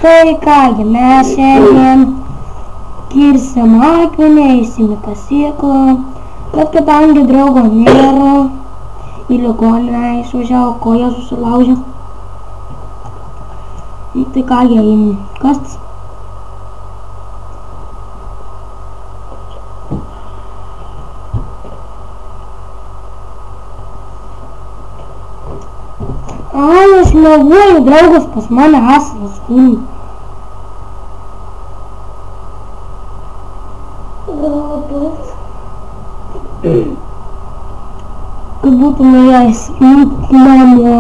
Tai kągi, mes šiandien kirsim akmenį, eisim į kasyklą, bet kadangi draugo nėra, į ligoninę išvažiavo, koją susilaužė. Tai kągi, eini kastis. Aš meluoju, draugas pas mane asalas kūnų. Galbūt. Kad būtų nuėjęs namo,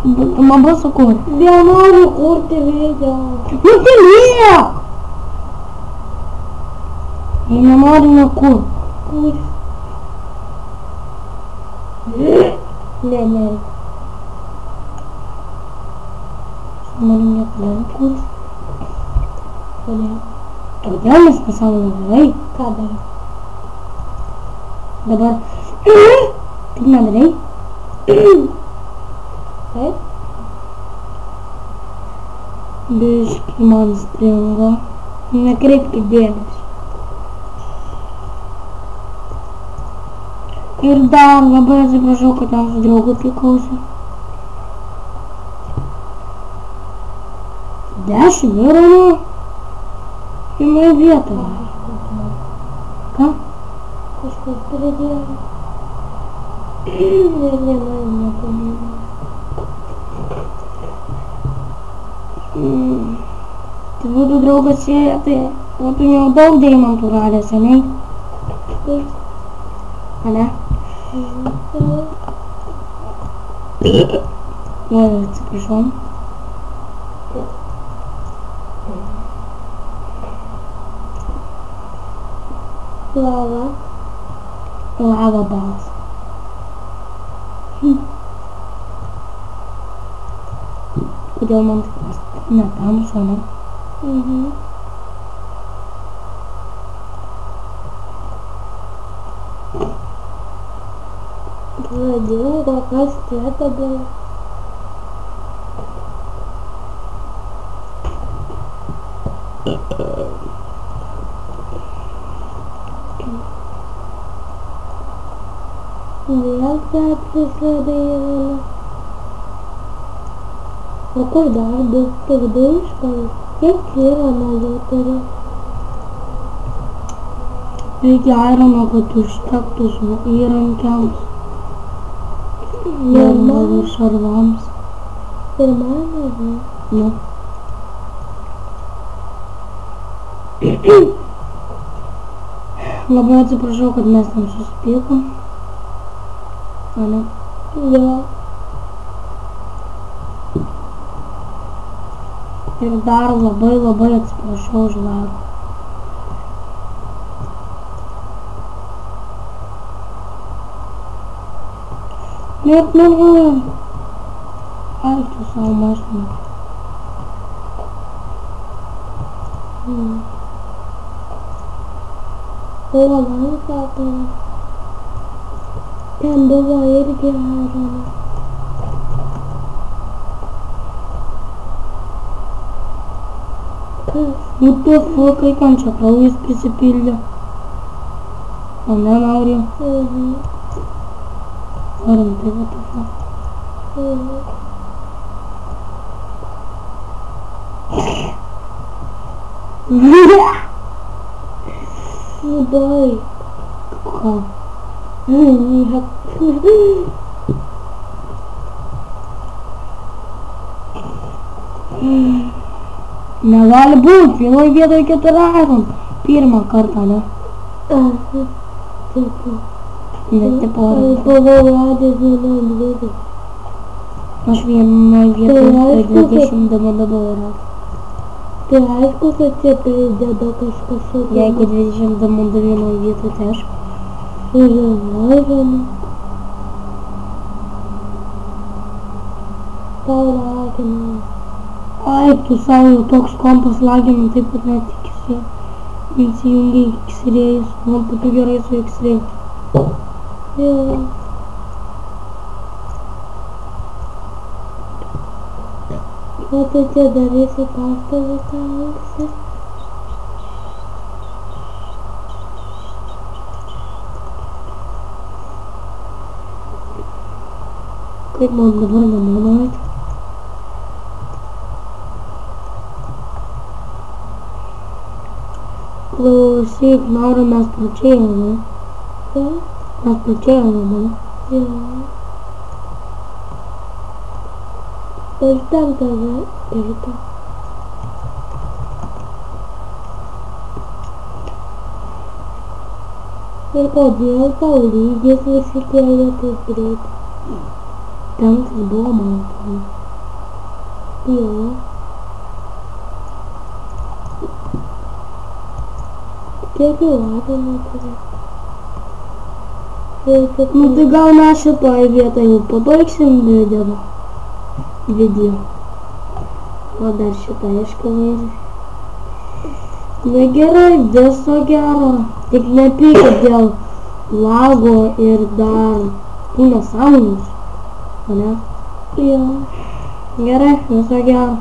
būtų man pasakoti. Nenoriu kurti video. Nu tai liek! Jei nenori nekur. Kur? Ne. Marim niekada nekurs. Kodėl? Todėl mes pasaulyje darai. Ką darai? Dabar. Kaip nedarai? Taip? Biški man stringa. Nekreipkit dėmesį. Ir dar labai atsiprašau, kad ten su draugu pykausi. 10 eurų į mano vietą. Ką? Kažkas pridėjo. Ir man nepaminė. Tai būtų draugas sėja, tai būtų jau daug deimantų radę seniai. Taip. Ane? Oi, atsiprašau. Lava balas. Kodėl man taip netamsu, ne? Pradingo, kas čia tada? Vėl ketris radėjėlė. O kur dar du? Tik du iškalus? Kiek yra mažiau turi? Reikia airono, kad užtektų su įrankiams. Ir šarvams. Ir man, ne? Nu. Labai atsiprašau, kad mes tam susipykom. Ane? Jo. Ir dar labai atsiprašau už lagą. Net nenoriu. Ai, tu savo mašiną. O, lanką tai. Ten buvo irgi airono. Nu tu fukai, kan čia kraujas prisipildė. O ne, Maurija? Norim tai va tu fukai. Nu dai. Ką? Niek. Negali būt, vienoj vietoj 4 airon. Pirmą kartą, ne? Taip. Ne, taip oro. Buvau radęs vienoj vietoj. Aš vienoj vietoj 20 dabar radęs. Tai aišku, kad čia prideda kažkas. Jeigu 20 damandų vienoj vietoj, tai aišku. Ir aironų. Tau lagina. Ai, tu savo jau toks kompas lagina, taip pat netikisi. Įsijungia X-ray'us, man būtų gerai su X-ray. Jo. O tu čia darysi pastovį tą auksą? Kaip man dabar namo nueiti? Klausyk, Mauro, mes plačiai einame. Ką? Mes plačiai einame. Jo. Ir ten tave irta. Ir kodėl tau lygis visi kėlė taip greitai? Penktas buvo man atrodo. Jo. Kiek jau valanų turi? Nu tai gal mes šitoj vietoj jau pabaigsim video. O dar šitą iškalėsi. Na gerai, viso gero. Tik nepykit dėl lago ir dar tų nesąmonių. O ne? Jo. Gerai, viso gero.